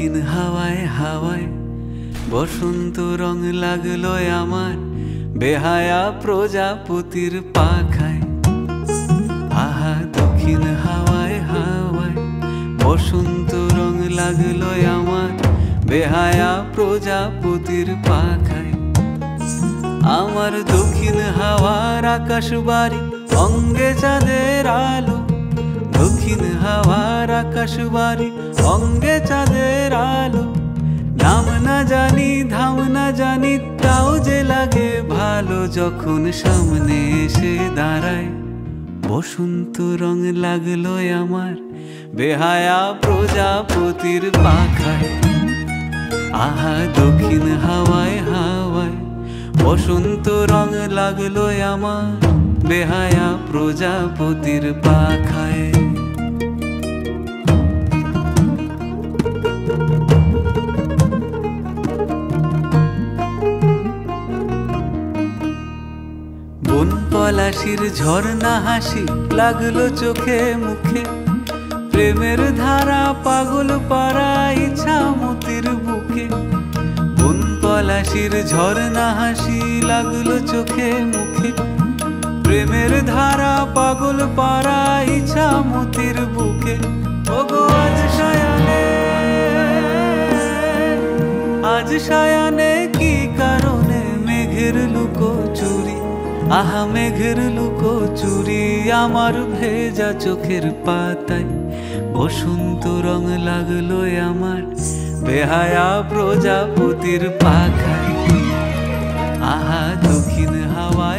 দক্ষিণ হাওয়ায় হাওয়ায় বসন্ত রং লাগলো আমার বেহায়া প্রজাপতির পাখায়। আহা দক্ষিণ হাওয়ায় হাওয়ায় বসন্ত রং লাগলো আমার বেহায়া প্রজাপতির পাখায়। আমার দক্ষিণ হাওয়ার আকাশ বাড়ি অঙ্গে চাঁদের আলো, দক্ষিণ হাওয়ার আকাশ বাড়ি অঙ্গে চাঁদের আলো। নাম না জানি ধাম না জানি তাও যে লাগে ভালো যখন সামনে এসে দাঁড়ায়। বসন্ত রং লাগলো আমার বেহায়া প্রজাপতির পাখায়। আহা দক্ষিণ হাওয়ায় হাওয়ায় বসন্ত রং লাগলো আমার বেহায়া প্রজাপতির পাখায়। বন পলাশির ঝর্ণা হাসি লাগলো চোখে মুখে, প্রেমের ধারা পাগল পাড়া ইছামতির বুকে। বন পলাশির ঝর্ণা হাসি লাগলো চোখে মুখে, প্রেমের ধারা পাগল পাড়া ইছামতির বুকে। ওগো আজ সায়ানে, আজ সায়ানে কি কারণে মেঘের লুকো চুরি, আহা মেঘের লুকো চুরি আমার ভেজা চোখের পাতায়। বসন্ত রং লাগলো আমার বেহায়া প্রজাপতির পাখায়। আহা দক্ষিণ হাওয়ায়